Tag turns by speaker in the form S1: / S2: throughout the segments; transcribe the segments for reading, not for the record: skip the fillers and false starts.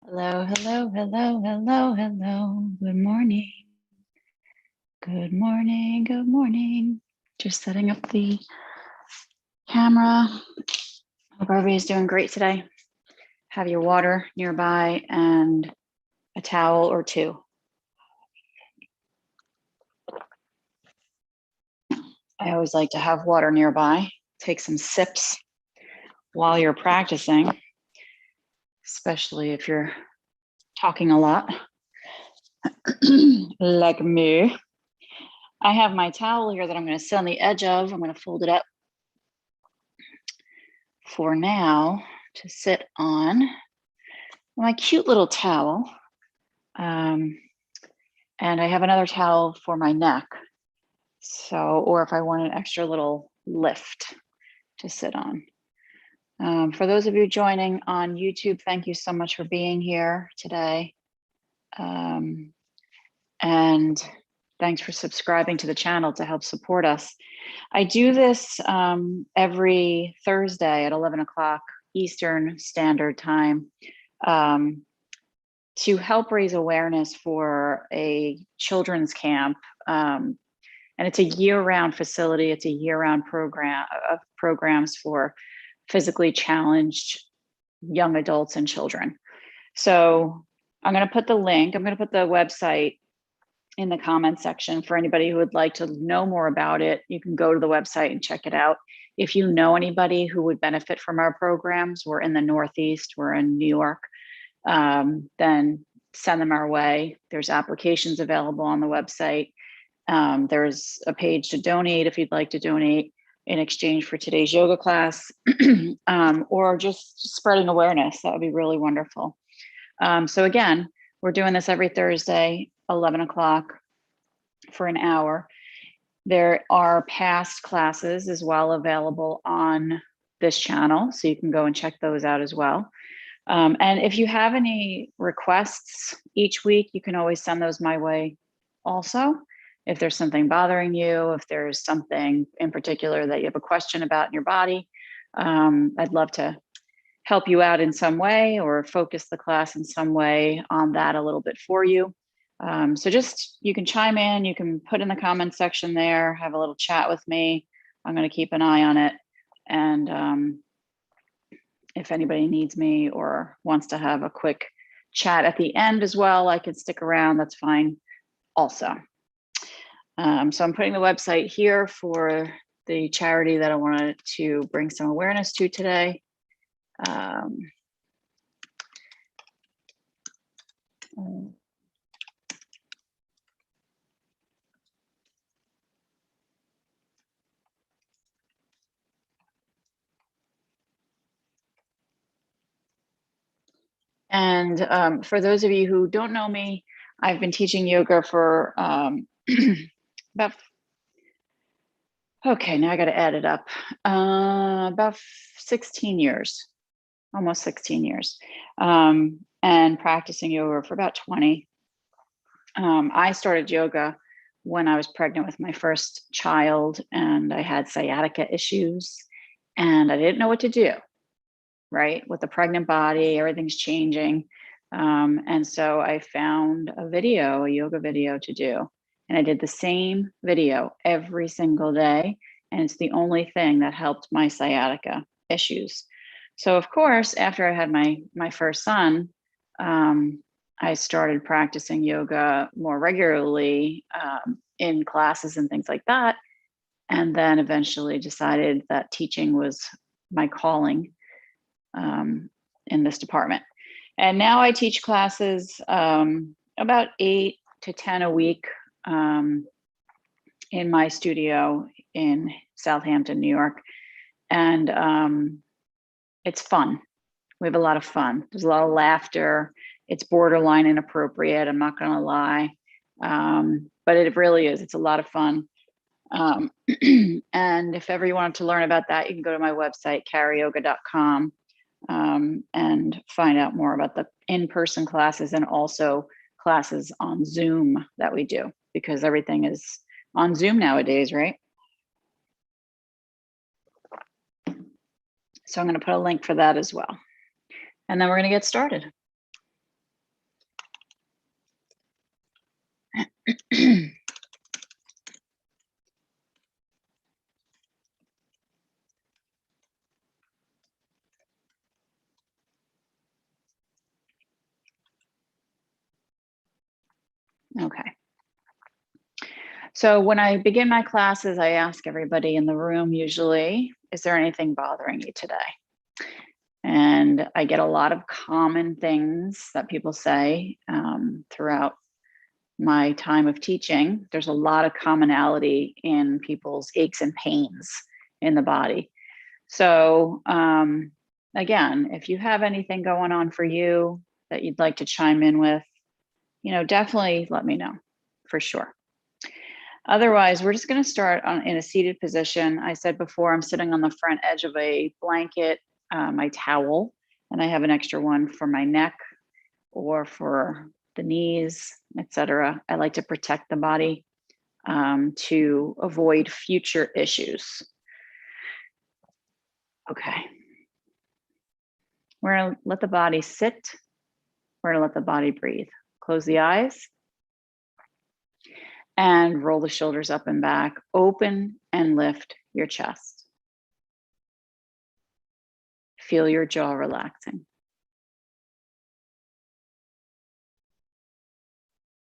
S1: Hello, hello, hello, hello, hello. Good morning. Good morning, good morning. Just setting up the camera. Hope everybody's doing great today. Have your water nearby and a towel or two. I always like to have water nearby. Take some sips while you're practicing, especially if you're talking a lot, like me. I have my towel here that I'm going to sit on the edge of. I'm going to fold it up for now to sit on my cute little towel. And I have another towel for my neck. So, or if I want an extra little lift to sit on. For those of you joining on YouTube, thank you so much for being here today. And thanks for subscribing to the channel to help support us. I do this every Thursday at 11 o'clock Eastern Standard Time to help raise awareness for a children's camp. And it's a year-round facility. It's a year-round program of programs for physically challenged young adults and children. So I'm going to put the link, I'm going to put the website in the comment section for anybody who would like to know more about it. You can go to the website and check it out. If you know anybody who would benefit from our programs, we're in the Northeast, we're in New York, then send them our way. There's applications available on the website. There's a page to donate if you'd like to donate in exchange for today's yoga class, or just spreading awareness. That would be really wonderful. So again, we're doing this every Thursday, 11 o'clock for an hour. There are past classes as well available on this channel, so you can go and check those out as well. And if you have any requests each week, you can always send those my way also. If there's something bothering you, if there's something in particular that you have a question about in your body, I'd love to help you out in some way or focus the class in some way on that a little bit for you. So just, you can chime in, you can put in the comment section there, have a little chat with me. I'm going to keep an eye on it. And if anybody needs me or wants to have a quick chat at the end as well, I can stick around, that's fine also. So I'm putting the website here for the charity that I wanted to bring some awareness to today. And for those of you who don't know me, I've been teaching yoga for about, okay, now I got to add it up, about 16 years, almost 16 years, and practicing yoga for about 20. I started yoga when I was pregnant with my first child, and I had sciatica issues, and I didn't know what to do. Right? With the pregnant body, everything's changing. And so I found a video, a yoga video to do. And I did the same video every single day. And it's the only thing that helped my sciatica issues. So of course, after I had my first son, I started practicing yoga more regularly in classes and things like that. And then eventually decided that teaching was my calling in this department. And now I teach classes about 8 to 10 a week in my studio in Southampton, New York. And it's fun. We have a lot of fun. There's a lot of laughter. It's borderline inappropriate, I'm not gonna lie. But it really is, it's a lot of fun. And if ever you wanted to learn about that, you can go to my website, karayoga.com. And find out more about the in-person classes and also classes on Zoom that we do, because everything is on Zoom nowadays, right? So I'm going to put a link for that as well. And then we're going to get started. Okay. So when I begin my classes, I ask everybody in the room usually, is there anything bothering you today? And I get a lot of common things that people say throughout my time of teaching. There's a lot of commonality in people's aches and pains in the body. So again, if you have anything going on for you that you'd like to chime in with, definitely let me know for sure. Otherwise, we're just going to start in a seated position. I said before, I'm sitting on the front edge of a blanket, my towel, and I have an extra one for my neck or for the knees, etc. I like to protect the body to avoid future issues. Okay. We're going to let the body sit. We're going to let the body breathe. Close the eyes and roll the shoulders up and back. Open and lift your chest. Feel your jaw relaxing.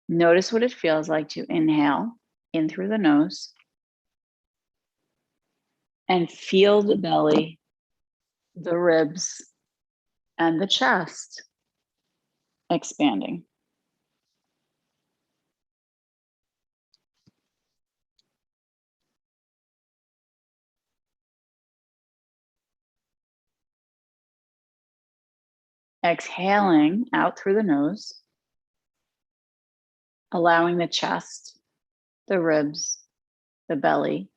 S1: Notice what it feels like to inhale in through the nose and feel the belly, the ribs, and the chest expanding. Exhaling out through the nose, allowing the chest, the ribs, the belly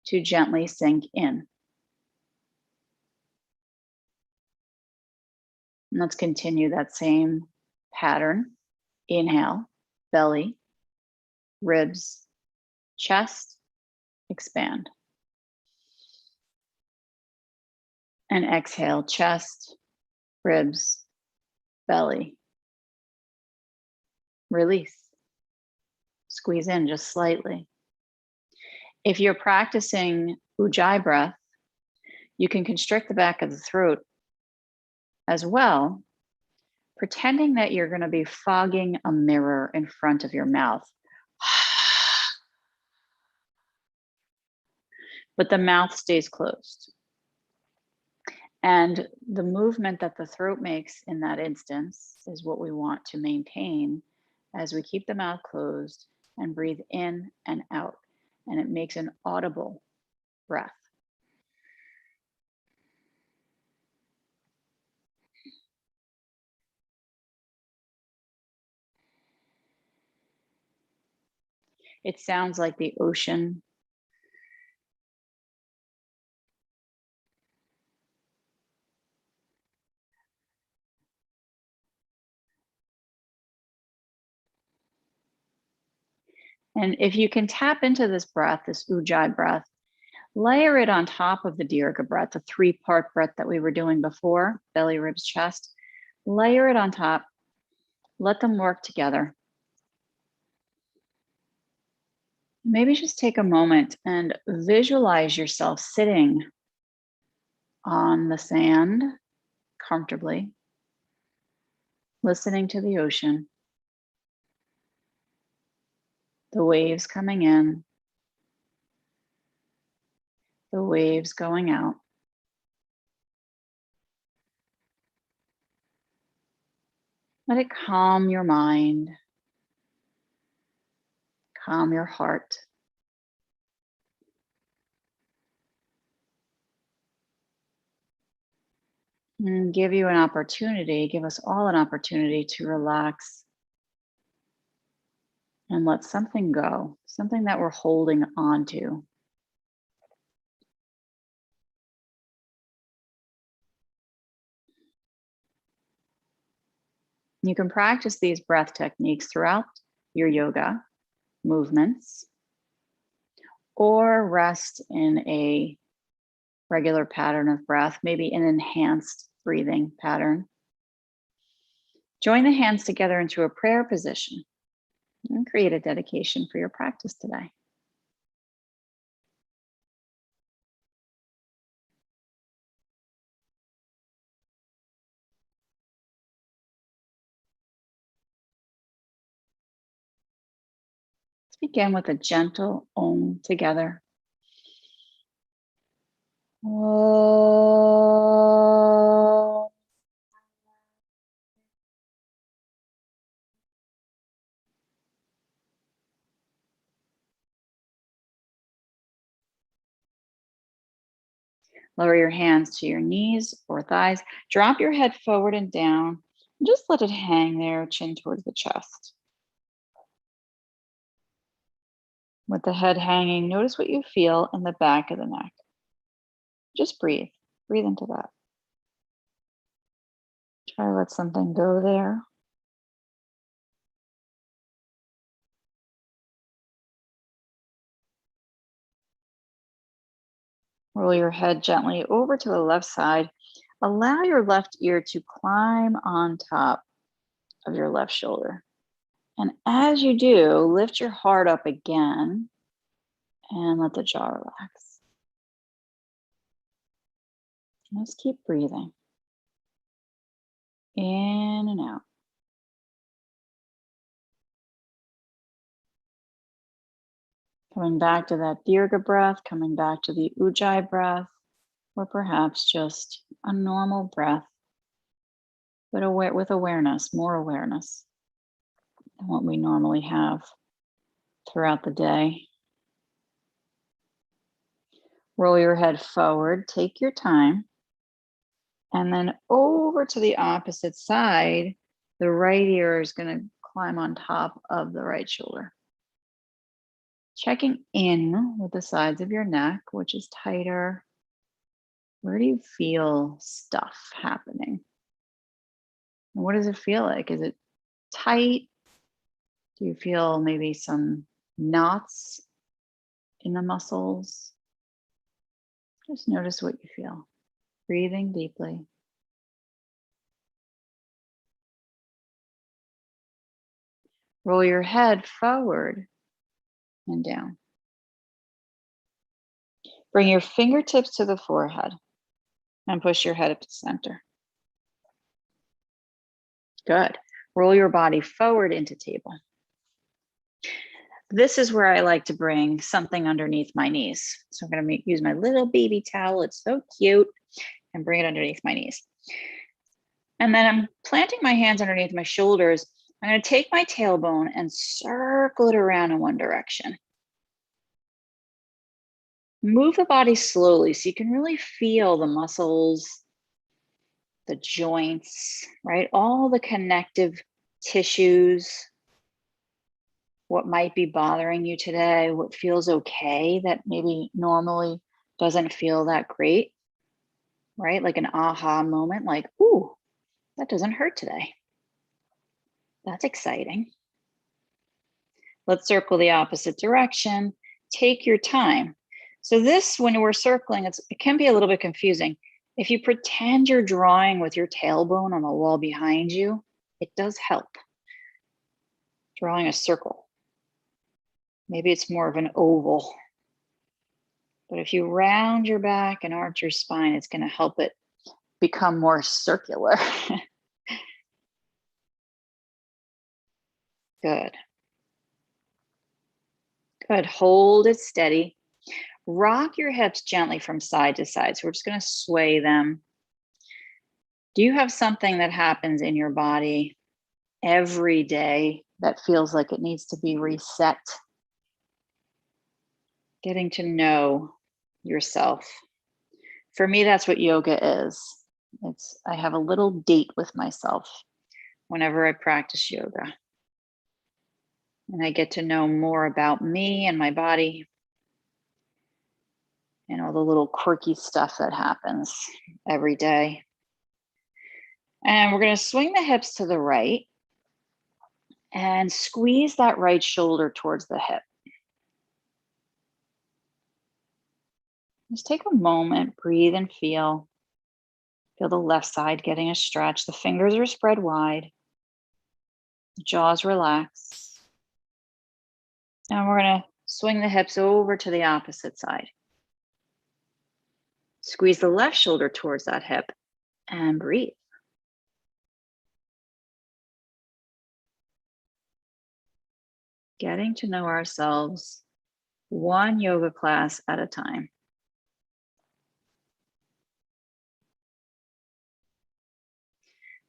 S1: to gently sink in. And let's continue that same pattern. Inhale, belly, ribs, chest, expand. And exhale, chest, ribs, belly. Release. Squeeze in just slightly. If you're practicing Ujjayi breath, you can constrict the back of the throat as well, pretending that you're going to be fogging a mirror in front of your mouth. But the mouth stays closed. And the movement that the throat makes in that instance is what we want to maintain as we keep the mouth closed and breathe in and out. And it makes an audible breath. It sounds like the ocean. And if you can tap into this breath, this Ujjayi breath, layer it on top of the Dirga breath, the 3-part breath that we were doing before, belly, ribs, chest. Layer it on top. Let them work together. Maybe just take a moment and visualize yourself sitting on the sand comfortably, listening to the ocean, the waves coming in, the waves going out. Let it calm your mind, calm your heart. And give you an opportunity, give us all an opportunity to relax and let something go, something that we're holding on to. You can practice these breath techniques throughout your yoga movements or rest in a regular pattern of breath, maybe an enhanced breathing pattern. Join the hands together into a prayer position. And create a dedication for your practice today. Let's begin with a gentle Om together. Om. Lower your hands to your knees or thighs. Drop your head forward and down. And just let it hang there, chin towards the chest. With the head hanging, notice what you feel in the back of the neck. Just breathe. Breathe into that. Try to let something go there. Roll your head gently over to the left side. Allow your left ear to climb on top of your left shoulder. And as you do, lift your heart up again and let the jaw relax. Just keep breathing. In and out. Coming back to that Dirga breath, coming back to the Ujjayi breath, or perhaps just a normal breath, but with awareness, more awareness than what we normally have throughout the day. Roll your head forward, take your time, and then over to the opposite side, the right ear is going to climb on top of the right shoulder. Checking in with the sides of your neck, which is tighter. Where do you feel stuff happening? And what does it feel like? Is it tight? Do you feel maybe some knots in the muscles? Just notice what you feel. Breathing deeply. Roll your head forward and down. Bring your fingertips to the forehead and push your head up to center. Good. Roll your body forward into table. This is where I like to bring something underneath my knees. So I'm going to use my little baby towel. It's so cute. And bring it underneath my knees. And then I'm planting my hands underneath my shoulders. I'm going to take my tailbone and circle it around in one direction. Move the body slowly so you can really feel the muscles, the joints, right? All the connective tissues, what might be bothering you today, what feels okay that maybe normally doesn't feel that great, right? Like an aha moment, like, ooh, that doesn't hurt today. That's exciting. Let's circle the opposite direction. Take your time. So this, when we're circling, it can be a little bit confusing. If you pretend you're drawing with your tailbone on the wall behind you, it does help. Drawing a circle. Maybe it's more of an oval. But if you round your back and arch your spine, it's going to help it become more circular. Good. Good. Hold it steady. Rock your hips gently from side to side. So we're just going to sway them. Do you have something that happens in your body every day that feels like it needs to be reset? Getting to know yourself. For me, that's what yoga is. I have a little date with myself whenever I practice yoga. And I get to know more about me and my body and all the little quirky stuff that happens every day. And we're going to swing the hips to the right and squeeze that right shoulder towards the hip. Just take a moment, breathe and feel. Feel the left side getting a stretch. The fingers are spread wide. The jaws relax. And we're going to swing the hips over to the opposite side. Squeeze the left shoulder towards that hip and breathe. Getting to know ourselves one yoga class at a time.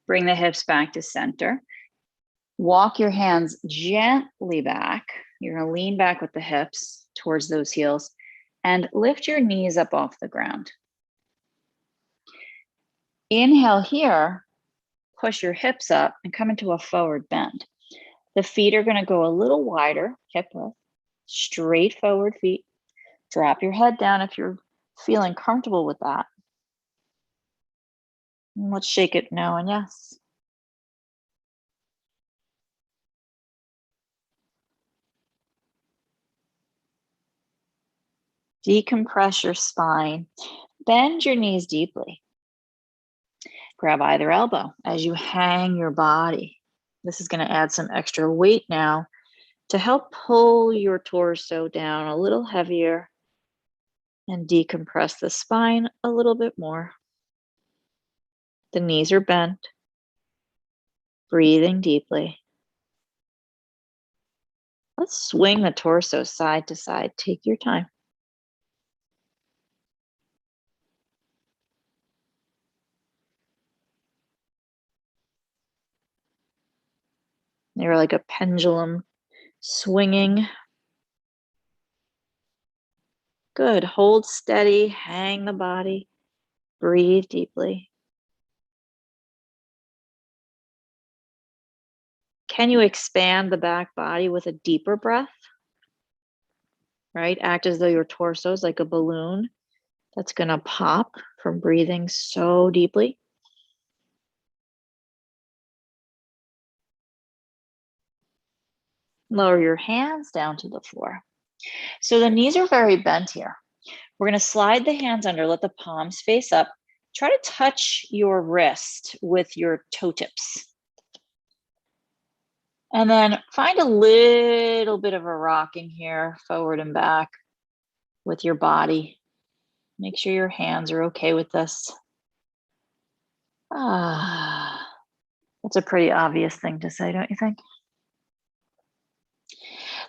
S1: Bring the hips back to center. Walk your hands gently back. You're going to lean back with the hips towards those heels and lift your knees up off the ground. Inhale here, push your hips up and come into a forward bend. The feet are going to go a little wider, hip width, straight forward feet. Drop your head down if you're feeling comfortable with that. And let's shake it no and yes. Decompress your spine. Bend your knees deeply. Grab either elbow as you hang your body. This is going to add some extra weight now to help pull your torso down a little heavier and decompress the spine a little bit more. The knees are bent. Breathing deeply. Let's swing the torso side to side. Take your time. You're like a pendulum swinging. Good. Hold steady. Hang the body. Breathe deeply. Can you expand the back body with a deeper breath? Right? Act as though your torso is like a balloon that's going to pop from breathing so deeply. Lower your hands down to the floor. So the knees are very bent here. We're going to slide the hands under, let the palms face up. Try to touch your wrist with your toe tips. And then find a little bit of a rocking here, forward and back with your body. Make sure your hands are okay with this. That's a pretty obvious thing to say, don't you think?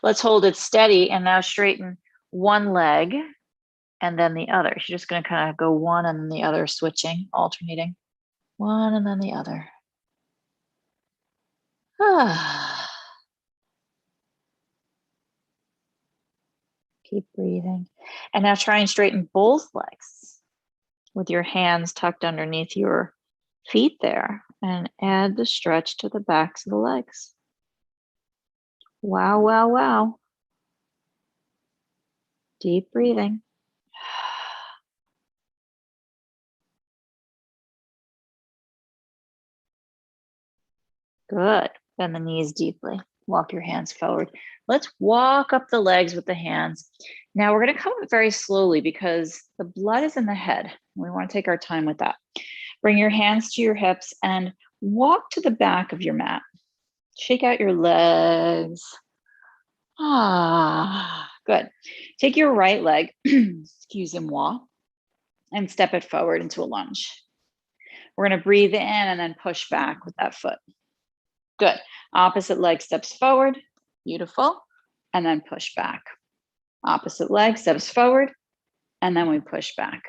S1: Let's hold it steady and now straighten one leg and then the other. You're just going to kind of go one and then the other, switching, alternating. One and then the other. Keep breathing. And now try and straighten both legs with your hands tucked underneath your feet there and add the stretch to the backs of the legs. Wow, wow, wow. Deep breathing. Good. Bend the knees deeply. Walk your hands forward. Let's walk up the legs with the hands. Now we're going to come up very slowly because the blood is in the head. We want to take our time with that. Bring your hands to your hips and walk to the back of your mat. Shake out your legs. Good. Take your right leg, excusez-moi, and step it forward into a lunge. We're going to breathe in and then push back with that foot. Good. Opposite leg steps forward. Beautiful. And then push back. Opposite leg steps forward. And then we push back.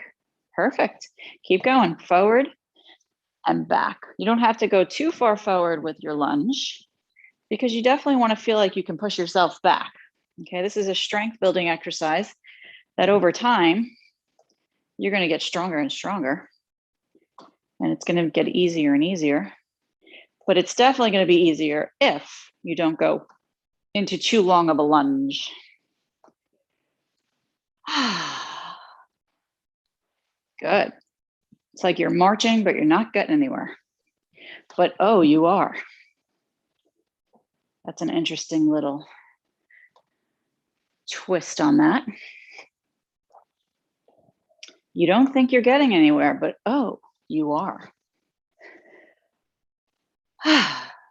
S1: Perfect. Keep going. Forward and back. You don't have to go too far forward with your lunge because you definitely want to feel like you can push yourself back. Okay, this is a strength building exercise that over time, you're going to get stronger and stronger. And it's going to get easier and easier. But it's definitely going to be easier if you don't go into too long of a lunge. Good. It's like you're marching, but you're not getting anywhere. But oh, you are. That's an interesting little twist on that. You don't think you're getting anywhere, but oh, you are.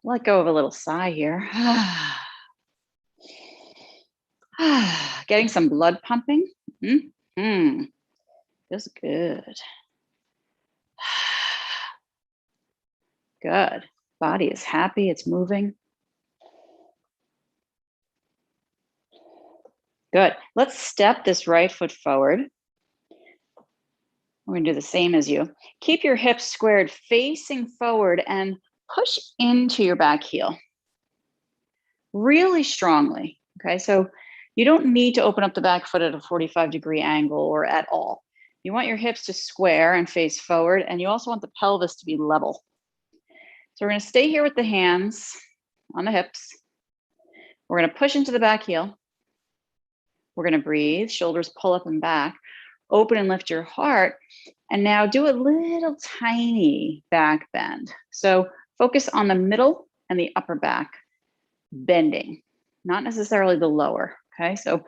S1: Let go of a little sigh here. Getting some blood pumping. Feels good. Good. Body is happy, it's moving. Good. Let's step this right foot forward. We're gonna do the same as you. Keep your hips squared, facing forward, and push into your back heel. Really strongly, okay? So you don't need to open up the back foot at a 45-degree angle or at all. You want your hips to square and face forward, and you also want the pelvis to be level. So we're gonna stay here with the hands on the hips. We're gonna push into the back heel. We're gonna breathe, shoulders pull up and back, open and lift your heart, and now do a little tiny back bend. So focus on the middle and the upper back bending, not necessarily the lower, okay? So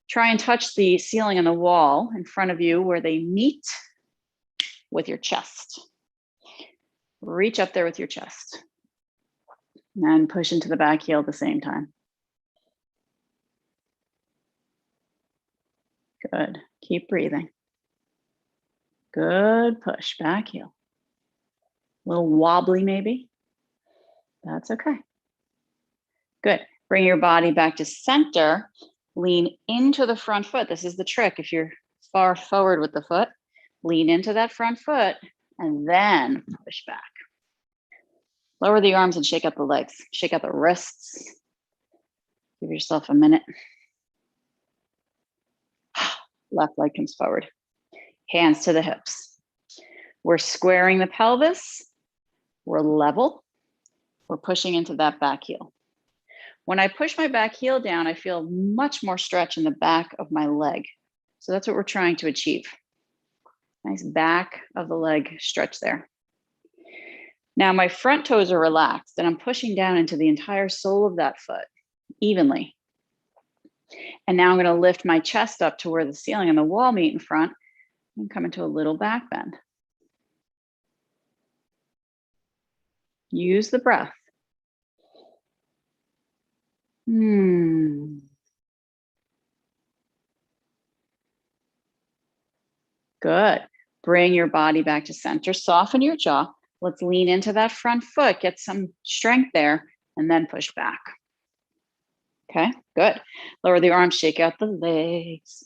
S1: try and touch the ceiling and the wall in front of you where they meet with your chest. Reach up there with your chest and push into the back heel at the same time. Good. Keep breathing. Good push, back heel. A little wobbly maybe. That's okay. Good. Bring your body back to center. Lean into the front foot. This is the trick. If you're far forward with the foot, lean into that front foot and then push back. Lower the arms and shake out the legs. Shake out the wrists. Give yourself a minute. Left leg comes forward. Hands to the hips. We're squaring the pelvis. We're level. We're pushing into that back heel. When I push my back heel down, I feel much more stretch in the back of my leg. So that's what we're trying to achieve. Nice back of the leg stretch there. Now my front toes are relaxed and I'm pushing down into the entire sole of that foot evenly. And now I'm going to lift my chest up to where the ceiling and the wall meet in front and come into a little back bend. Use the breath. Good. Bring your body back to center. Soften your jaw. Let's lean into that front foot. Get some strength there and then push back. Okay, good. Lower the arms, shake out the legs.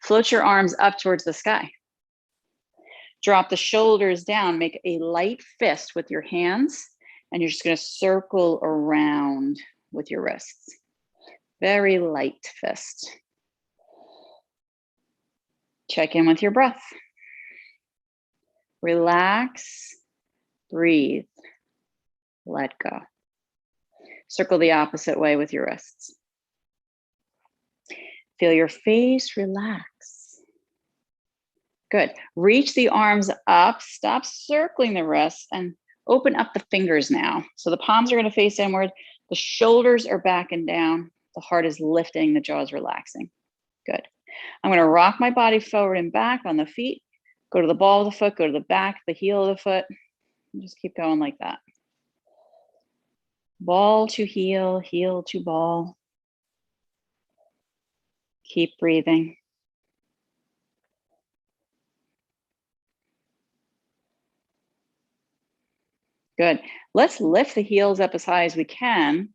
S1: Float your arms up towards the sky. Drop the shoulders down. Make a light fist with your hands. And you're just going to circle around with your wrists. Very light fist. Check in with your breath. Relax, breathe, let go. Circle the opposite way with your wrists. Feel your face relax. Good. Reach the arms up, stop circling the wrists, and open up the fingers now. So the palms are going to face inward, the shoulders are back and down, the heart is lifting, the jaw is relaxing. Good. I'm going to rock my body forward and back on the feet. Go to the ball of the foot, go to the back, the heel of the foot, and just keep going like that. Ball to heel, heel to ball. Keep breathing. Good. Let's lift the heels up as high as we can,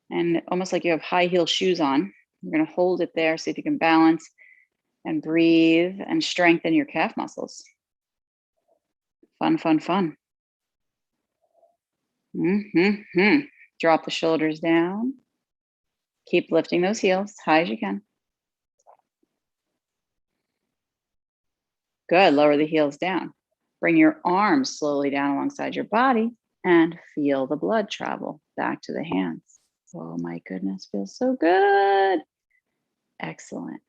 S1: and almost like you have high heel shoes on. You're going to hold it there, see if you can balance and breathe and strengthen your calf muscles. Fun, fun, fun. Drop the shoulders down. Keep lifting those heels as high as you can. Good, lower the heels down. Bring your arms slowly down alongside your body and feel the blood travel back to the hands. Oh my goodness, feels so good. Excellent,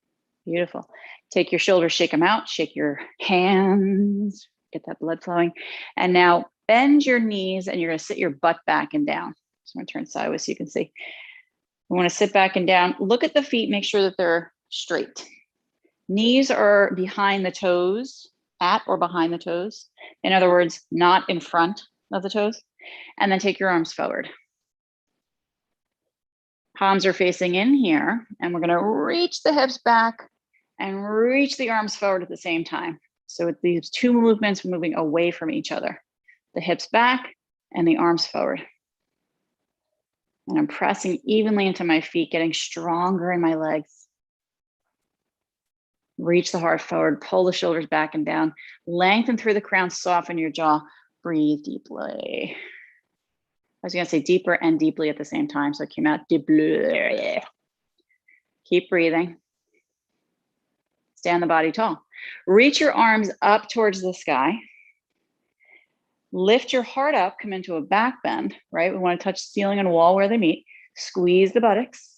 S1: beautiful. Take your shoulders, shake them out, shake your hands, get that blood flowing. And now bend your knees and you're gonna sit your butt back and down. So I'm gonna turn sideways so you can see. We wanna sit back and down. Look at the feet, make sure that they're straight. Knees are behind the toes, at or behind the toes. In other words, not in front of the toes. And then take your arms forward. Palms are facing in here, and we're gonna reach the hips back and reach the arms forward at the same time. So with these two movements moving away from each other, the hips back and the arms forward. And I'm pressing evenly into my feet, getting stronger in my legs. Reach the heart forward, pull the shoulders back and down, lengthen through the crown, soften your jaw, breathe deeply. I was gonna say deeper and deeply at the same time, so it came out deeply. Keep breathing. Stand the body tall. Reach your arms up towards the sky. Lift your heart up, come into a back bend, right? We wanna touch ceiling and wall where they meet. Squeeze the buttocks.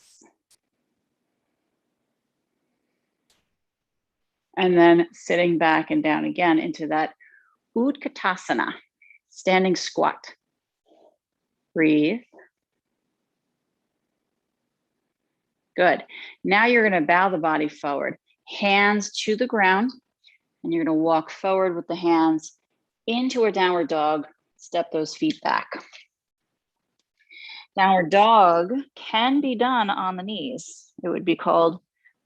S1: And then sitting back and down again into that Utkatasana, standing squat. Breathe. Good. Now you're gonna bow the body forward, hands to the ground, and you're gonna walk forward with the hands into a downward dog, step those feet back. Downward dog can be done on the knees. It would be called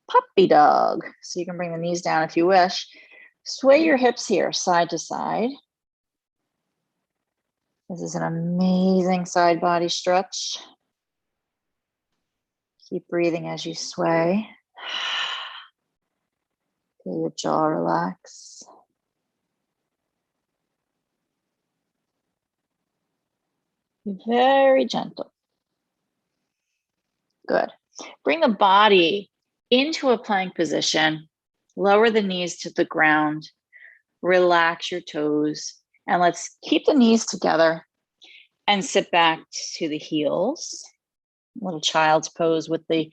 S1: puppy dog. So you can bring the knees down if you wish. Sway your hips here, side to side. This is an amazing side body stretch. Keep breathing as you sway. Feel your jaw relax. Be very gentle. Good. Bring the body into a plank position. Lower the knees to the ground. Relax your toes. And let's keep the knees together and sit back to the heels. Little child's pose with the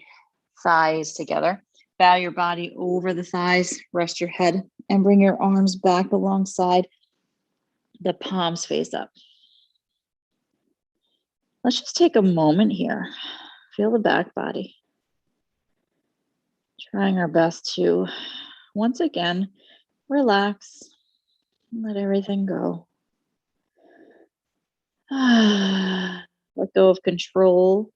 S1: thighs together. Bow your body over the thighs, rest your head, and bring your arms back alongside the palms face up. Let's just take a moment here. Feel the back body. Trying our best to, once again, relax and let everything go. Let go of control.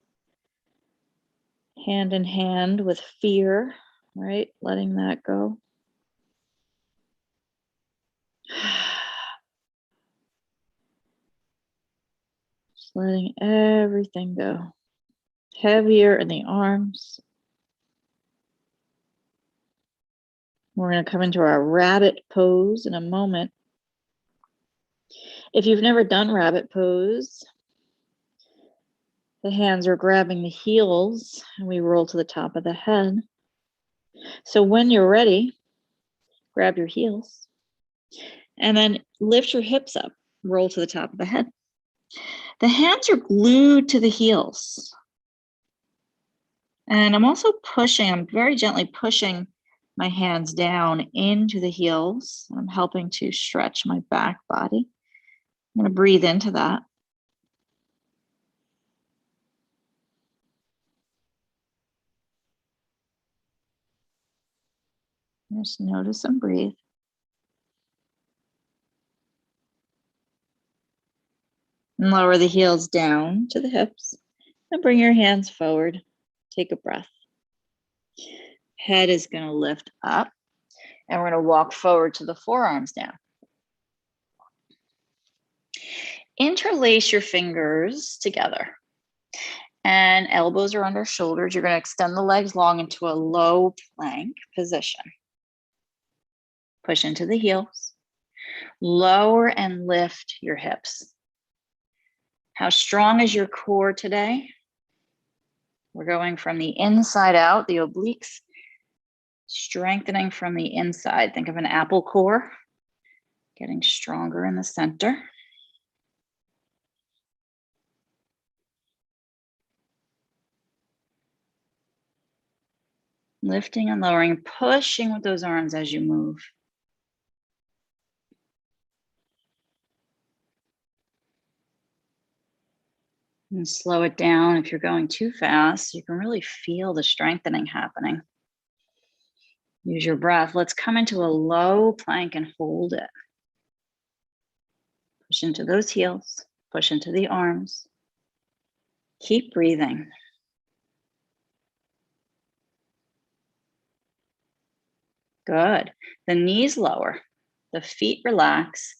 S1: Hand in hand with fear, right? Letting that go. Just letting everything go. Heavier in the arms. We're going to come into our rabbit pose in a moment. If you've never done rabbit pose, the hands are grabbing the heels and we roll to the top of the head. So when you're ready, grab your heels and then lift your hips up, roll to the top of the head. The hands are glued to the heels. And I'm also pushing, I'm very gently pushing my hands down into the heels. I'm helping to stretch my back body. I'm going to breathe into that. Just notice and breathe. And lower the heels down to the hips and bring your hands forward. Take a breath. Head is going to lift up and we're going to walk forward to the forearms now. Interlace your fingers together and elbows are under shoulders. You're going to extend the legs long into a low plank position. Push into the heels. Lower and lift your hips. How strong is your core today? We're going from the inside out, the obliques, strengthening from the inside. Think of an apple core, getting stronger in the center. Lifting and lowering, pushing with those arms as you move. And slow it down. If you're going too fast, you can really feel the strengthening happening. Use your breath. Let's come into a low plank and hold it. Push into those heels, push into the arms. Keep breathing. Good. The knees lower, the feet relax,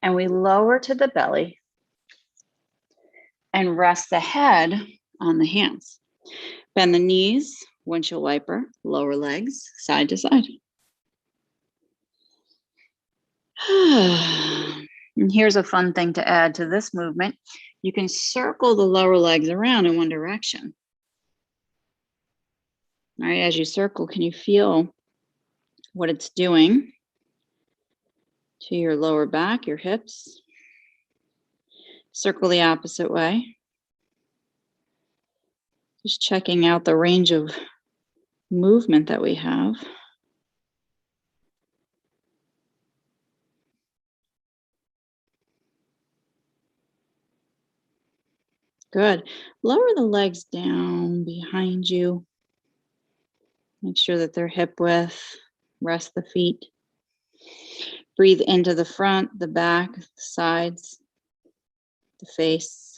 S1: and we lower to the belly and rest the head on the hands. Bend the knees, windshield wiper, lower legs, side to side. And here's a fun thing to add to this movement. You can circle the lower legs around in one direction. All right, as you circle, can you feel what it's doing to your lower back, your hips? Circle the opposite way. Just checking out the range of movement that we have. Good. Lower the legs down behind you. Make sure that they're hip width. Rest the feet. Breathe into the front, the back, the sides, the face.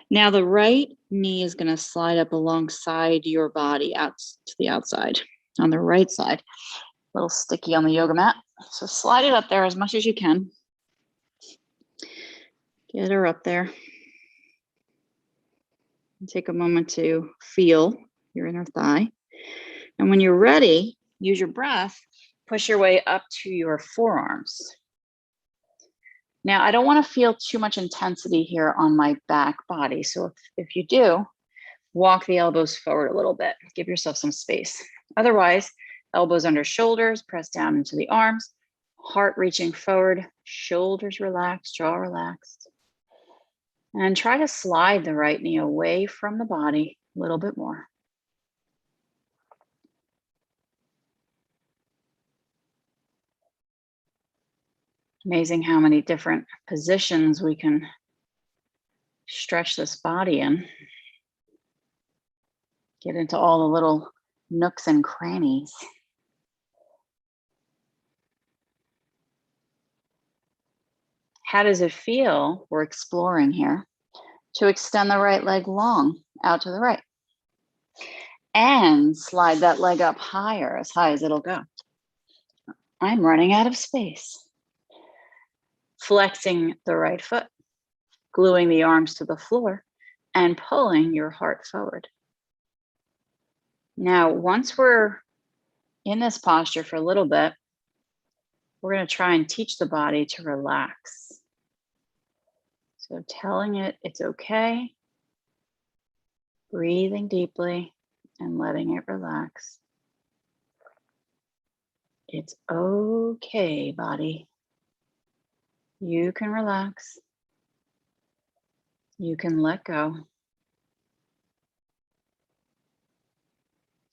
S1: Now the right knee is going to slide up alongside your body out to the outside on the right side. A little sticky on the yoga mat. So slide it up there as much as you can. Get her up there. And take a moment to feel your inner thigh. And when you're ready, use your breath, push your way up to your forearms. Now, I don't want to feel too much intensity here on my back body. So if you do, walk the elbows forward a little bit. Give yourself some space. Otherwise, elbows under shoulders, press down into the arms, heart reaching forward, shoulders relaxed, jaw relaxed. And try to slide the right knee away from the body a little bit more. Amazing how many different positions we can stretch this body in. Get into all the little nooks and crannies. How does it feel? We're exploring here. To extend the right leg long out to the right. And slide that leg up higher, as high as it'll go. I'm running out of space. Flexing the right foot, gluing the arms to the floor, and pulling your heart forward. Now, once we're in this posture for a little bit, we're going to try and teach the body to relax. So telling it it's okay, breathing deeply and letting it relax. It's okay, body. You can relax. You can let go.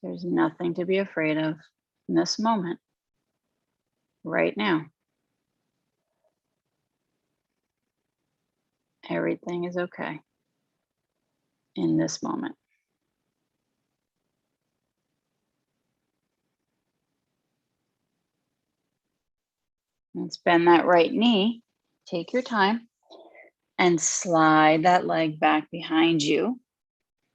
S1: There's nothing to be afraid of in this moment, right now. Everything is okay in this moment. Let's bend that right knee. Take your time and slide that leg back behind you.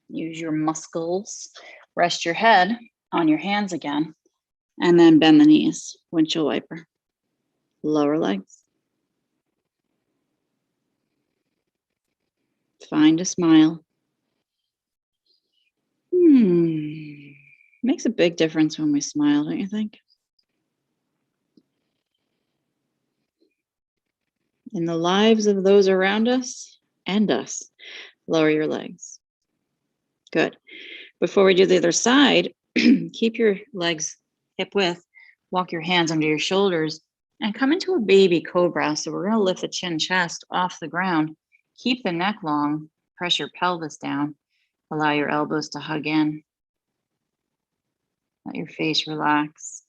S1: Use your muscles. Rest your head on your hands again. And then bend the knees. Windshield wiper. Lower legs. Find a smile. Makes a big difference when we smile, don't you think? In the lives of those around us and us. Lower your legs. Good. Before we do the other side, keep your legs hip width. Walk your hands under your shoulders and come into a baby cobra. So we're going to lift the chin, chest off the ground. Keep the neck long. Press your pelvis down. Allow your elbows to hug in. Let your face relax.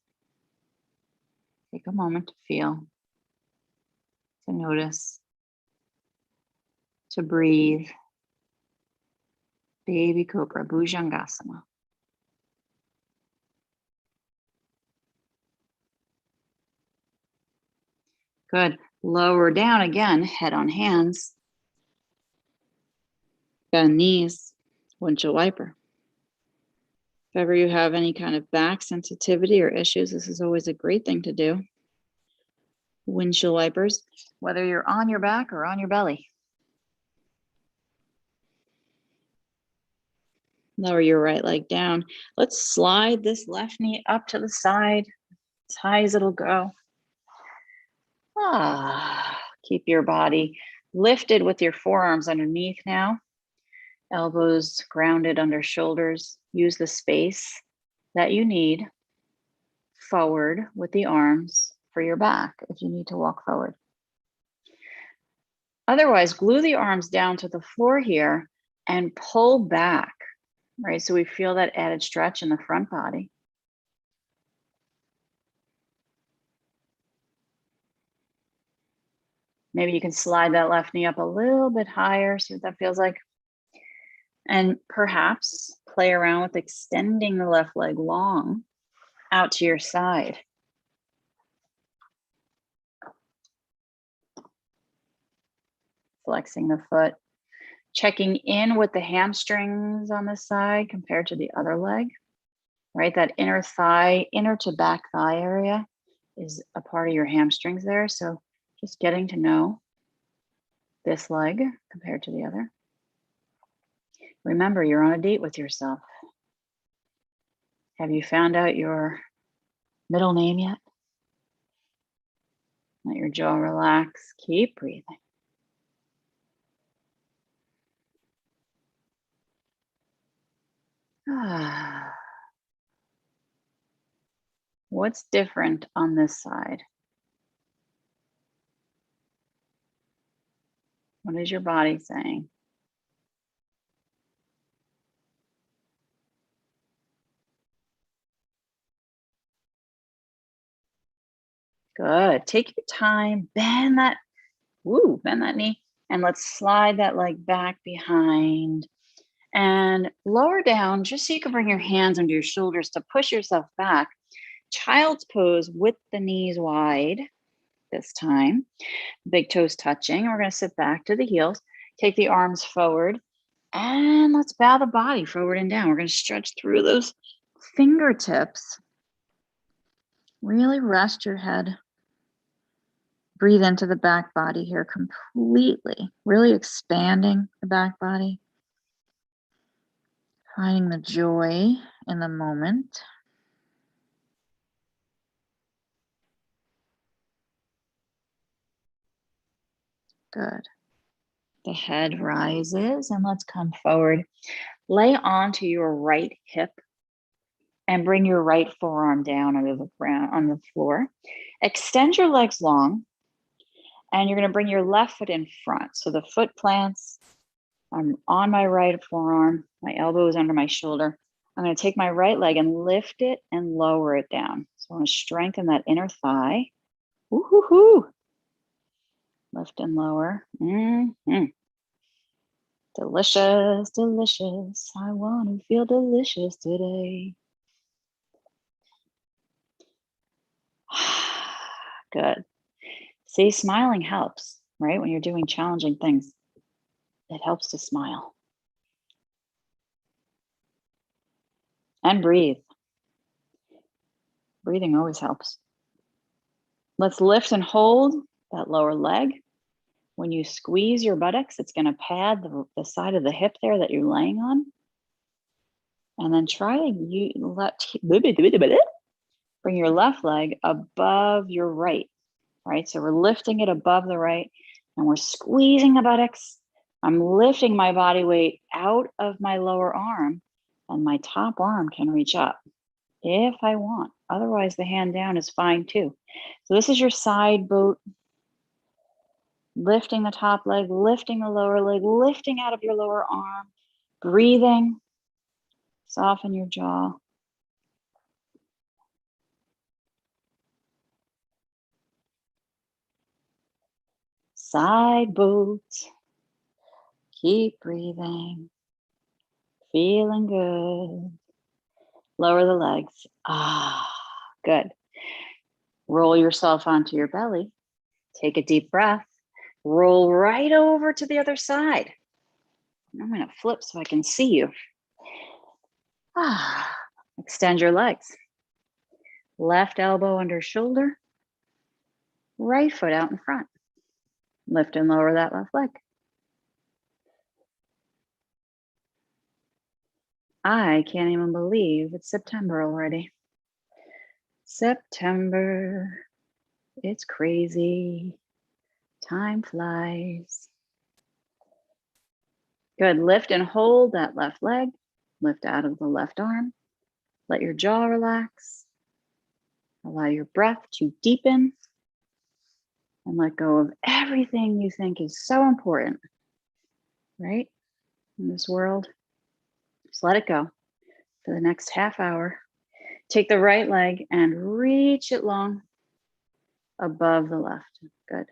S1: Take a moment to feel, to notice, to breathe. Baby Cobra, Bhujangasana. Good. Lower down again, head on hands. Bend knees, windshield wiper. If ever you have any kind of back sensitivity or issues, this is always a great thing to do. Windshield wipers, whether you're on your back or on your belly. Lower your right leg down. Let's slide this left knee up to the side, as high as it'll go. Keep your body lifted with your forearms underneath now. Elbows grounded under shoulders. Use the space that you need forward with the arms for your back if you need to walk forward. Otherwise, glue the arms down to the floor here and pull back, right? So we feel that added stretch in the front body. Maybe you can slide that left knee up a little bit higher, see what that feels like. And perhaps play around with extending the left leg long out to your side. Flexing the foot, checking in with the hamstrings on the side compared to the other leg, right? That inner thigh, inner to back thigh area is a part of your hamstrings there. So just getting to know this leg compared to the other. Remember, you're on a date with yourself. Have you found out your middle name yet? Let your jaw relax. Keep breathing. What's different on this side? What is your body saying? Good. Take your time, bend that knee, and let's slide that leg back behind and lower down just so you can bring your hands under your shoulders to push yourself back. Child's pose with the knees wide this time. Big toes touching. We're going to sit back to the heels, take the arms forward, and let's bow the body forward and down. We're going to stretch through those fingertips. Really rest your head. Breathe into the back body here completely, really expanding the back body. Finding the joy in the moment. Good. The head rises and let's come forward. Lay onto your right hip and bring your right forearm down under the ground on the floor. Extend your legs long and you're going to bring your left foot in front. So the foot plants. I'm on my right forearm. My elbow is under my shoulder. I'm going to take my right leg and lift it and lower it down. So I want to strengthen that inner thigh. Woo-hoo-hoo. Lift and lower. Delicious, delicious. I want to feel delicious today. Good. See, smiling helps, right? When you're doing challenging things, it helps to smile. And breathe. Breathing always helps. Let's lift and hold that lower leg. When you squeeze your buttocks, it's going to pad the side of the hip there that you're laying on. And then try to bring your left leg above your right, right? So we're lifting it above the right and we're squeezing the buttocks. I'm lifting my body weight out of my lower arm and my top arm can reach up if I want. Otherwise, the hand down is fine too. So this is your side boat. Lifting the top leg, lifting the lower leg, lifting out of your lower arm, breathing, soften your jaw. Side boat. Keep breathing, feeling good. Lower the legs. Good. Roll yourself onto your belly. Take a deep breath. Roll right over to the other side. I'm going to flip so I can see you. Extend your legs. Left elbow under shoulder, right foot out in front. Lift and lower that left leg. I can't even believe it's September already. September, it's crazy. Time flies. Good, lift and hold that left leg. Lift out of the left arm. Let your jaw relax. Allow your breath to deepen. And let go of everything you think is so important, right? In this world. Just let it go for the next half hour. Take the right leg and reach it long above the left. Good.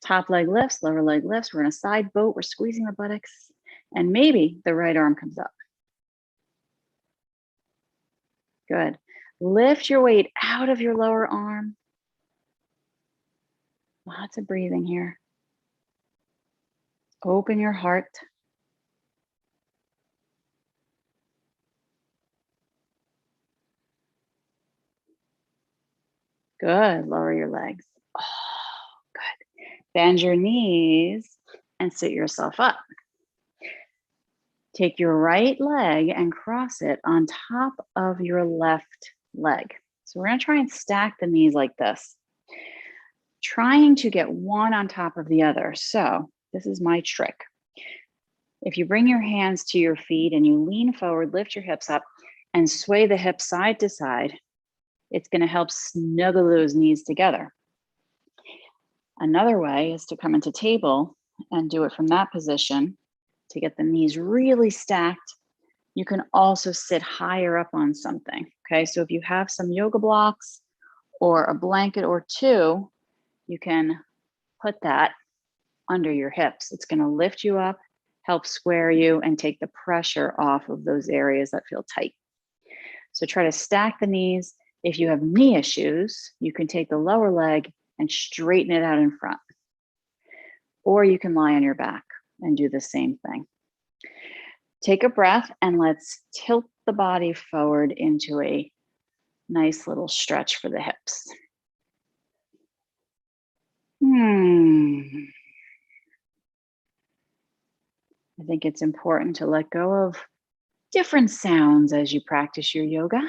S1: Top leg lifts, lower leg lifts. We're in a side boat. We're squeezing the buttocks. And maybe the right arm comes up. Good. Lift your weight out of your lower arm. Lots of breathing here. Open your heart. Good. Lower your legs. Oh, good. Bend your knees and sit yourself up. Take your right leg and cross it on top of your left leg. So we're going to try and stack the knees like this, trying to get one on top of the other. So this is my trick. If you bring your hands to your feet and you lean forward, lift your hips up and sway the hips side to side, it's going to help snuggle those knees together. Another way is to come into table and do it from that position to get the knees really stacked. You can also sit higher up on something, okay? So if you have some yoga blocks or a blanket or two, you can put that under your hips. It's gonna lift you up, help square you, and take the pressure off of those areas that feel tight. So try to stack the knees. If you have knee issues, you can take the lower leg and straighten it out in front. Or you can lie on your back and do the same thing. Take a breath and let's tilt the body forward into a nice little stretch for the hips. I think it's important to let go of different sounds as you practice your yoga.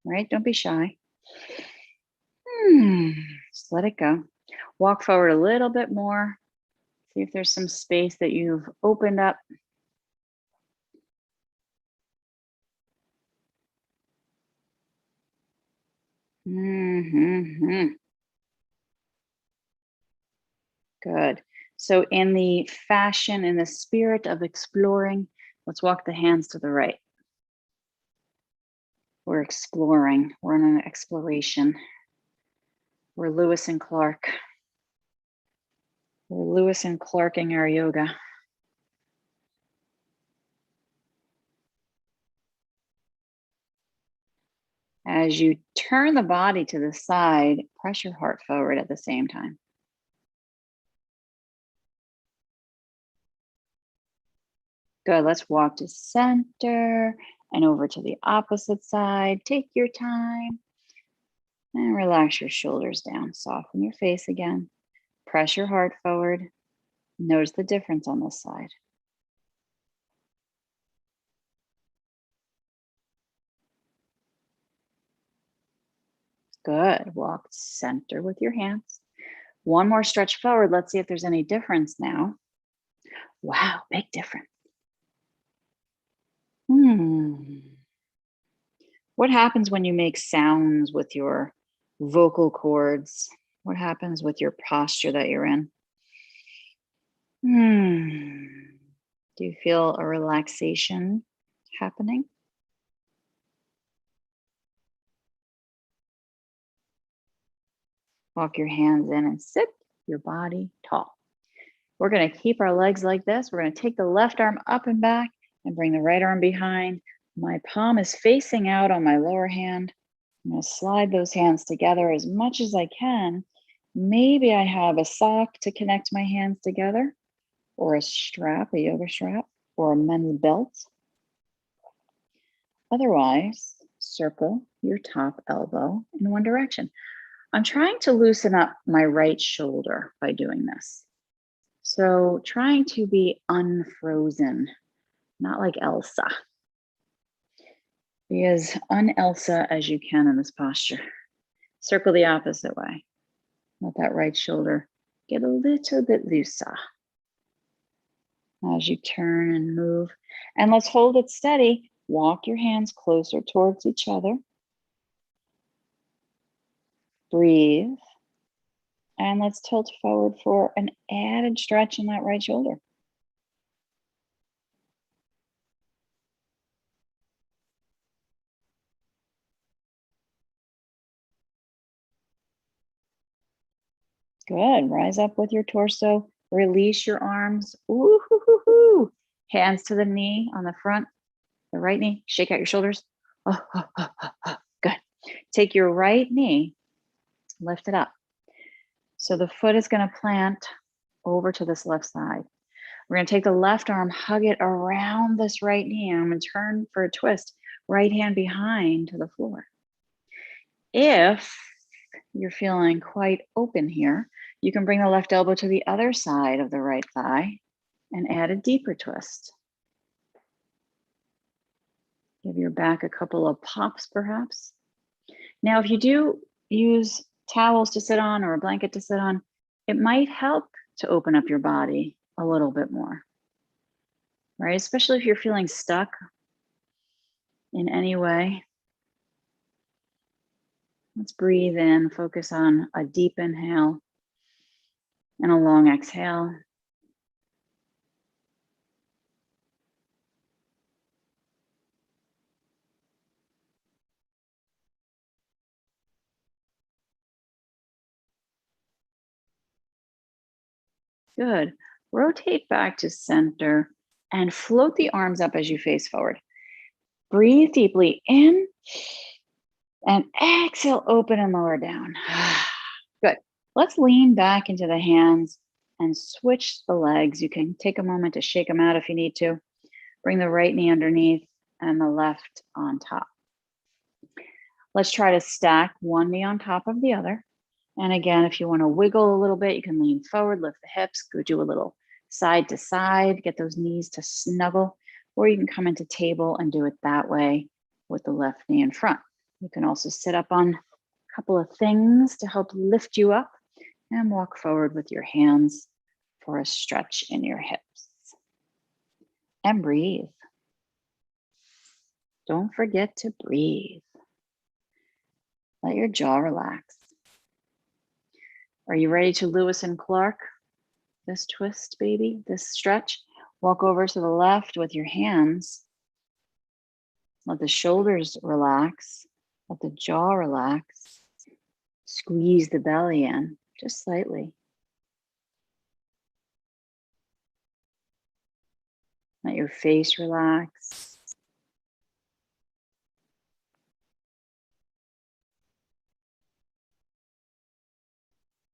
S1: Right? Don't be shy. Just let it go. Walk forward a little bit more. See if there's some space that you've opened up. Good. So in the fashion, in the spirit of exploring, let's walk the hands to the right. We're exploring. We're on an exploration. We're Lewis and Clark. We're Lewis and Clarking our yoga. As you turn the body to the side, press your heart forward at the same time. Good, let's walk to center and over to the opposite side. Take your time and relax your shoulders down. Soften your face again. Press your heart forward. Notice the difference on this side. Good, walk center with your hands. One more stretch forward. Let's see if there's any difference now. Wow, big difference. What happens when you make sounds with your vocal cords? What happens with your posture that you're in? Do you feel a relaxation happening? Walk your hands in and sit your body tall. We're going to keep our legs like this. We're going to take the left arm up and back and bring the right arm behind. My palm is facing out on my lower hand. I'm going to slide those hands together as much as I can. Maybe I have a sock to connect my hands together, or a strap, a yoga strap, or a men's belt. Otherwise, circle your top elbow in one direction. I'm trying to loosen up my right shoulder by doing this. So trying to be unfrozen, not like Elsa. Be as un-Elsa as you can in this posture. Circle the opposite way. Let that right shoulder get a little bit looser as you turn and move. And let's hold it steady. Walk your hands closer towards each other. Breathe. And let's tilt forward for an added stretch in that right shoulder. Good. Rise up with your torso. Release your arms. Ooh-hoo-hoo-hoo. Hands to the knee on the front, the right knee. Shake out your shoulders. Good. Take your right knee, lift it up. So the foot is going to plant over to this left side. We're going to take the left arm, hug it around this right knee. I'm going to turn for a twist. Right hand behind to the floor. If you're feeling quite open here, you can bring the left elbow to the other side of the right thigh and add a deeper twist. Give your back a couple of pops, perhaps. Now, if you do use towels to sit on or a blanket to sit on, it might help to open up your body a little bit more, right? Especially if you're feeling stuck in any way. Let's breathe in, focus on a deep inhale and a long exhale. Good. Rotate back to center and float the arms up as you face forward. Breathe deeply in and exhale, open and lower down. Good. Let's lean back into the hands and switch the legs. You can take a moment to shake them out if you need to. Bring the right knee underneath and the left on top. Let's try to stack one knee on top of the other. And again, if you want to wiggle a little bit, you can lean forward, lift the hips, go do a little side to side, get those knees to snuggle, or you can come into table and do it that way with the left knee in front. You can also sit up on a couple of things to help lift you up and walk forward with your hands for a stretch in your hips. And breathe. Don't forget to breathe. Let your jaw relax. Are you ready to Lewis and Clark? This twist, baby, this stretch. Walk over to the left with your hands. Let the shoulders relax. Let the jaw relax. Squeeze the belly in just slightly. Let your face relax.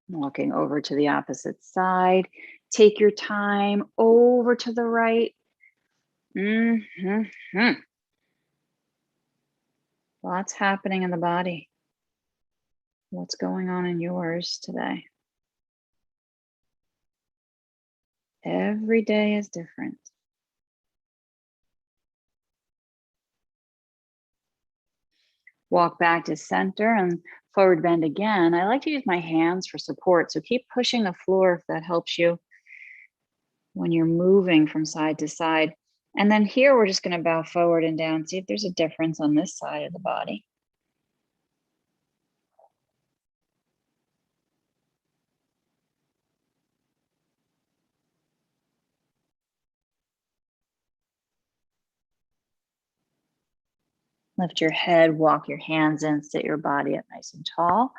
S1: Walking over to the opposite side. Take your time over to the right. Lots happening in the body. What's going on in yours today? Every day is different. Walk back to center and forward bend again. I like to use my hands for support, so keep pushing the floor if that helps you when you're moving from side to side. And then here we're just going to bow forward and down. See if there's a difference on this side of the body. Lift your head, walk your hands in, sit your body up nice and tall.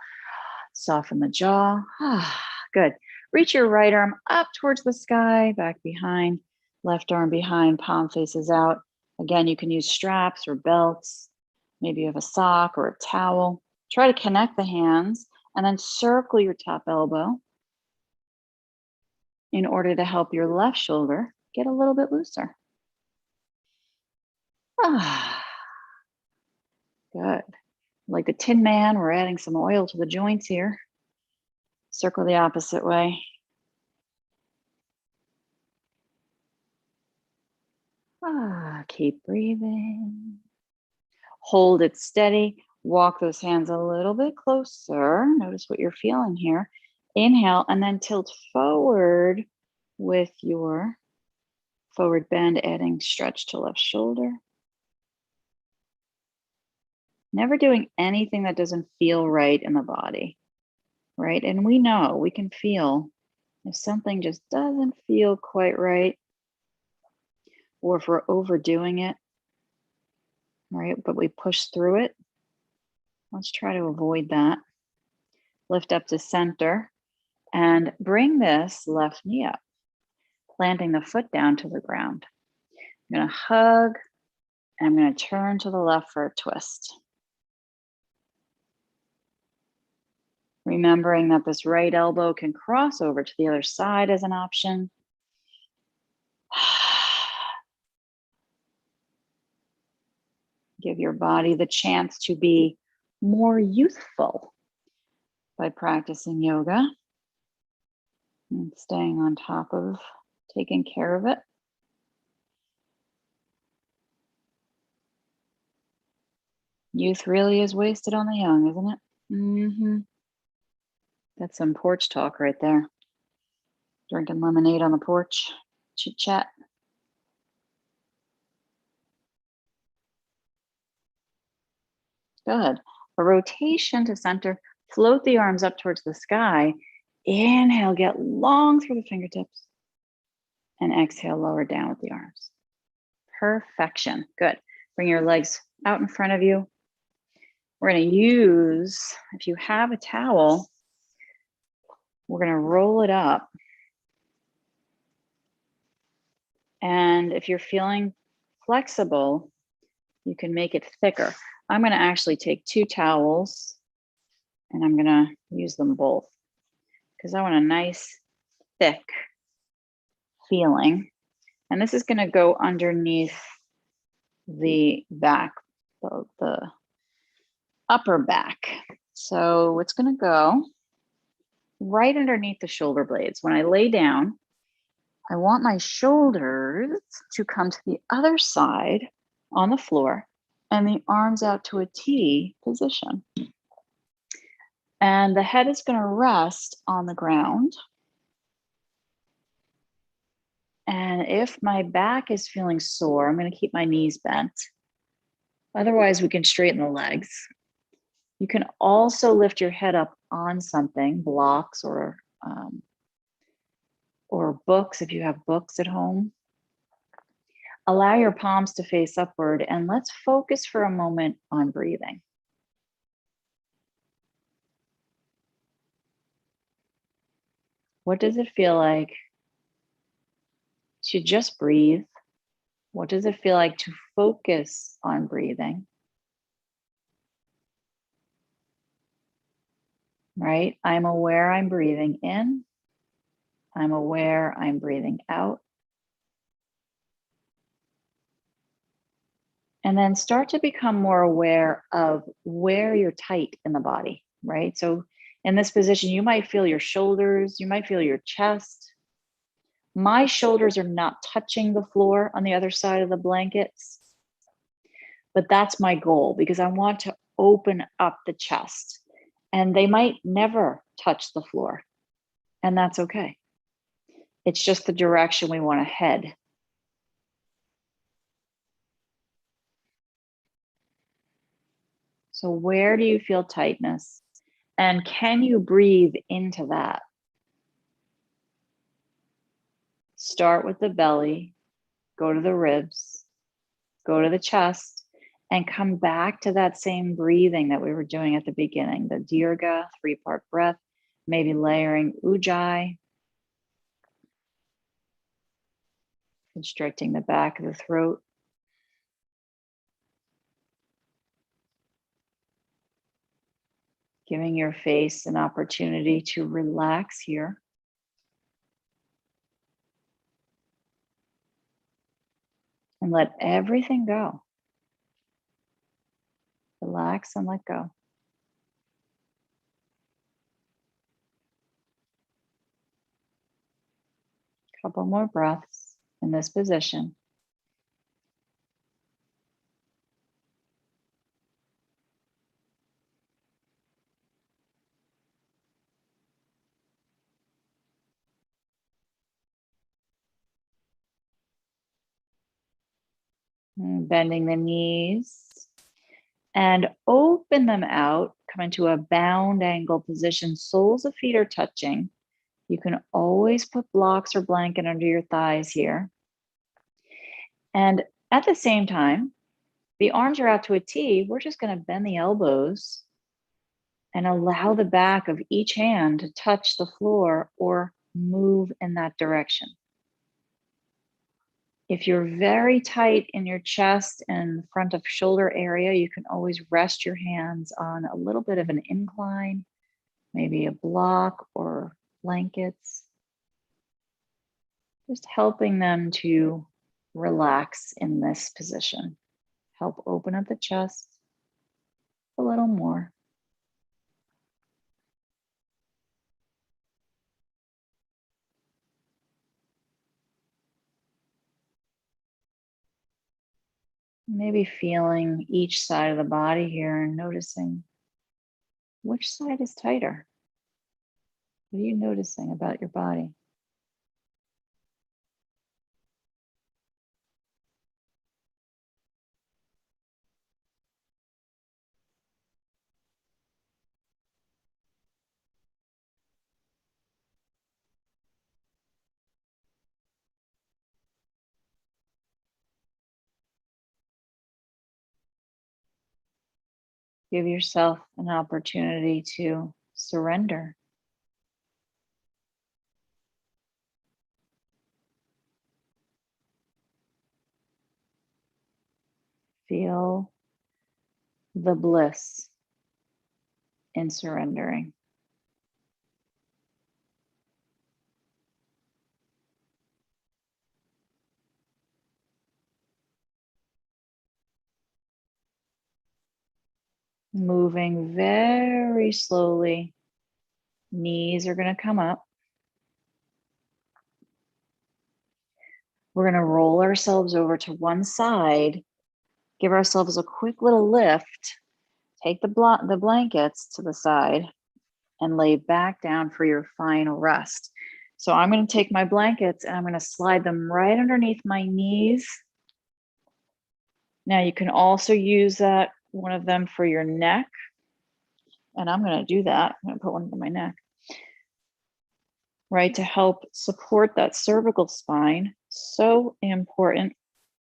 S1: Soften the jaw. Good. Reach your right arm up towards the sky, back behind, left arm behind, palm faces out. Again, you can use straps or belts. Maybe you have a sock or a towel. Try to connect the hands and then circle your top elbow in order to help your left shoulder get a little bit looser. Good. Like the Tin Man, we're adding some oil to the joints here. Circle the opposite way. Keep breathing. Hold it steady. Walk those hands a little bit closer. Notice what you're feeling here. Inhale and then tilt forward with your forward bend, adding stretch to left shoulder. Never doing anything that doesn't feel right in the body, right? And we know, we can feel if something just doesn't feel quite right, or if we're overdoing it, right? But we push through it. Let's try to avoid that. Lift up to center and bring this left knee up, planting the foot down to the ground. I'm going to hug and I'm going to turn to the left for a twist. Remembering that this right elbow can cross over to the other side as an option. Give your body the chance to be more youthful by practicing yoga and staying on top of taking care of it. Youth really is wasted on the young, isn't it? Mm-hmm. That's some porch talk right there. Drinking lemonade on the porch, chit chat. Good. A rotation to center, float the arms up towards the sky. Inhale, get long through the fingertips. And exhale, lower down with the arms. Perfection. Good. Bring your legs out in front of you. We're going to use, if you have a towel, we're going to roll it up. And if you're feeling flexible, you can make it thicker. I'm going to actually take 2 towels and I'm going to use them both because I want a nice, thick feeling. And this is going to go underneath the back, the upper back. So it's going to go right underneath the shoulder blades. When I lay down, I want my shoulders to come to the other side on the floor and the arms out to a T position. And the head is going to rest on the ground. And if my back is feeling sore, I'm going to keep my knees bent. Otherwise, we can straighten the legs. You can also lift your head up on something, blocks or books if you have books at home. Allow your palms to face upward and let's focus for a moment on breathing. What does it feel like to just breathe? What does it feel like to focus on breathing? Right? I'm aware I'm breathing in. I'm aware I'm breathing out. And then start to become more aware of where you're tight in the body, right? So in this position, you might feel your shoulders, you might feel your chest. My shoulders are not touching the floor on the other side of the blankets, but that's my goal because I want to open up the chest and they might never touch the floor and that's okay. It's just the direction we want to head. So where do you feel tightness? And can you breathe into that? Start with the belly, go to the ribs, go to the chest, and come back to that same breathing that we were doing at the beginning, the Dirga, 3-part breath, maybe layering Ujjayi, constricting the back of the throat. Giving your face an opportunity to relax here. And let everything go. The Relax and let go. Couple more breaths in this position. Bending the knees and open them out. Come into a bound angle position. Soles of feet are touching. You can always put blocks or blanket under your thighs here. And at the same time, the arms are out to a T. We're just going to bend the elbows and allow the back of each hand to touch the floor or move in that direction. If you're very tight in your chest and front of shoulder area, you can always rest your hands on a little bit of an incline, maybe a block or blankets, just helping them to relax in this position. Help open up the chest a little more. Maybe feeling each side of the body here and noticing which side is tighter. What are you noticing about your body? Give yourself an opportunity to surrender. Feel the bliss in surrendering. Moving very slowly. Knees are going to come up. We're going to roll ourselves over to one side. Give ourselves a quick little lift. Take the blankets to the side and lay back down for your final rest. So I'm going to take my blankets and I'm going to slide them right underneath my knees. Now you can also use one of them for your neck. And I'm going to do that. I'm going to put one on my neck, right, to help support that cervical spine. So important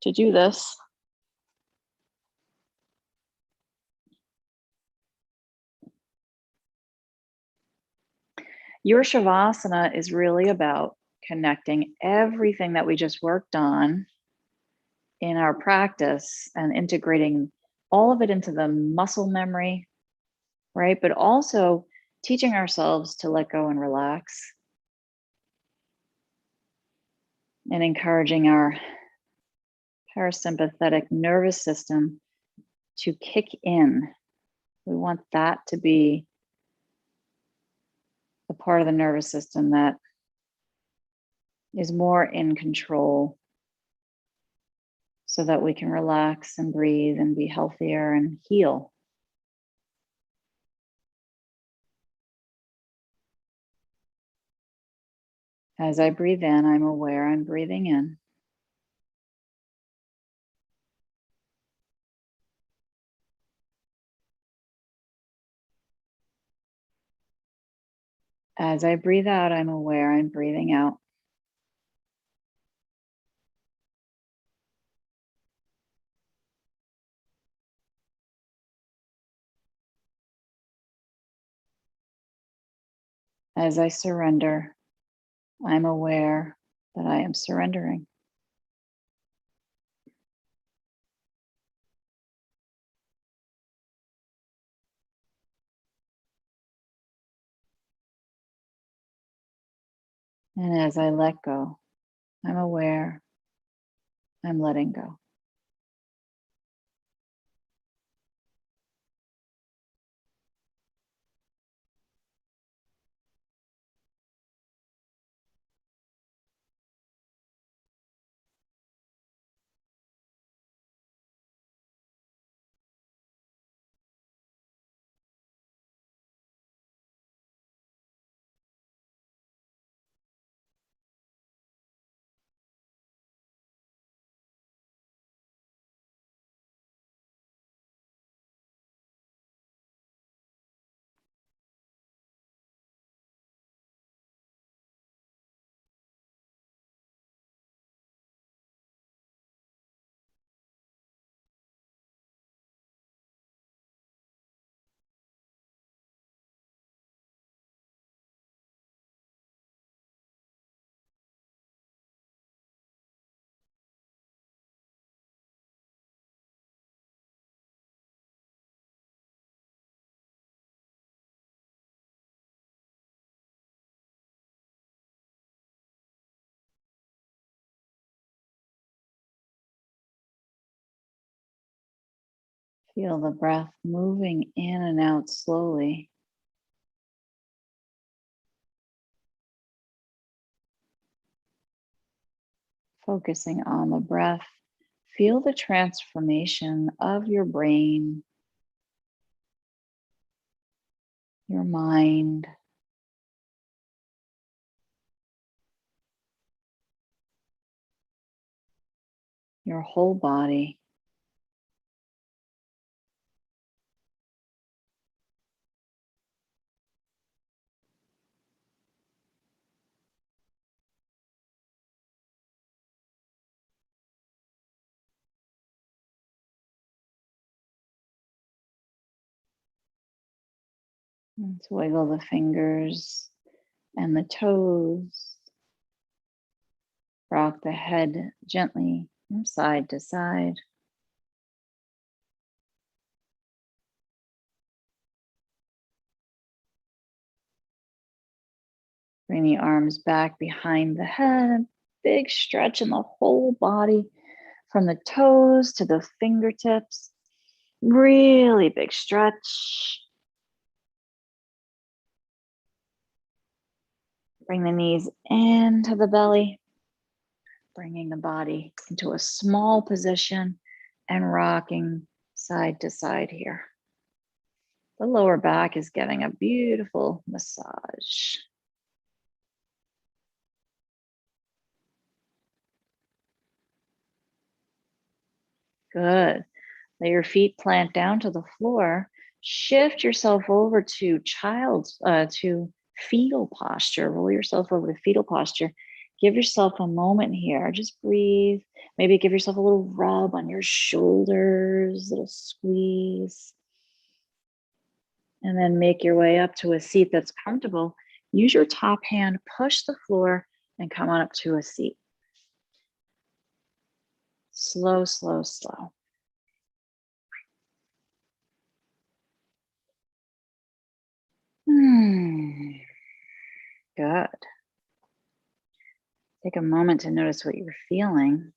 S1: to do this. Your Shavasana is really about connecting everything that we just worked on in our practice and integrating all of it into the muscle memory, right? But also teaching ourselves to let go and relax and encouraging our parasympathetic nervous system to kick in. We want that to be the part of the nervous system that is more in control so that we can relax and breathe and be healthier and heal. As I breathe in, I'm aware I'm breathing in. As I breathe out, I'm aware I'm breathing out. As I surrender, I'm aware that I am surrendering. And as I let go, I'm aware I'm letting go. Feel the breath moving in and out slowly. Focusing on the breath, feel the transformation of your brain, your mind, your whole body. Let's wiggle the fingers and the toes. Rock the head gently from side to side. Bring the arms back behind the head. Big stretch in the whole body from the toes to the fingertips. Really big stretch. Bring the knees into the belly, bringing the body into a small position and rocking side to side here. The lower back is getting a beautiful massage. Good. Let your feet plant down to the floor. Shift yourself over to fetal posture. Roll yourself over to fetal posture. Give yourself a moment here. Just breathe. Maybe give yourself a little rub on your shoulders, little squeeze. And then make your way up to a seat that's comfortable. Use your top hand, push the floor, and come on up to a seat. Slow, slow, slow. Good. Take a moment to notice what you're feeling.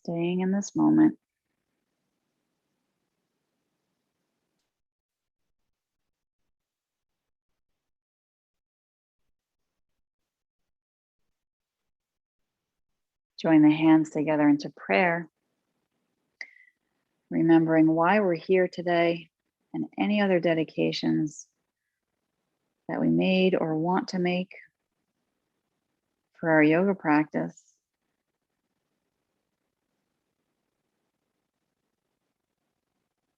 S1: Staying in this moment. Join the hands together into prayer, remembering why we're here today and any other dedications that we made or want to make for our yoga practice.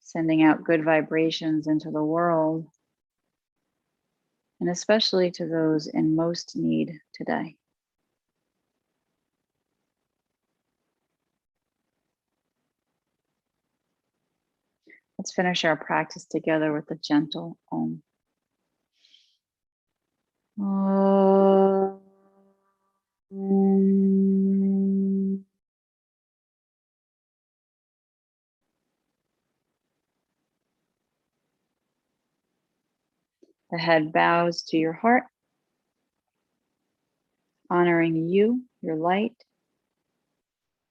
S1: Sending out good vibrations into the world, and especially to those in most need today. Let's finish our practice together with a gentle Om. Om. The head bows to your heart, honoring you, your light,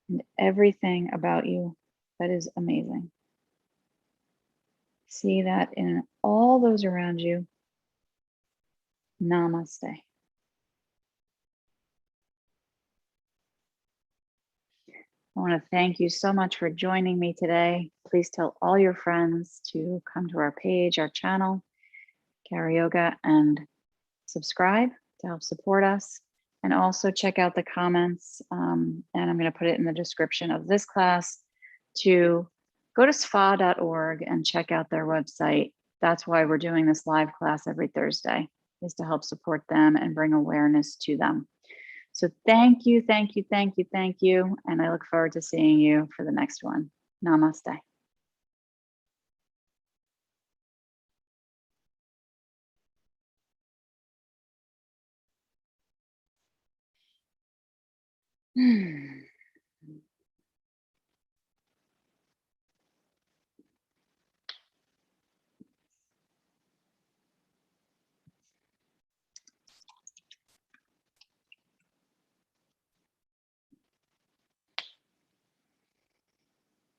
S1: and everything about you that is amazing. See that in all those around you. Namaste. I want to thank you so much for joining me today. Please tell all your friends to come to our page, our channel, Kara Yoga, and subscribe to help support us. And also check out the comments, and I'm going to put it in the description of this class, to go to spa.org and check out their website. That's why we're doing this live class every Thursday, is to help support them and bring awareness to them. So thank you, thank you, thank you, thank you. And I look forward to seeing you for the next one. Namaste.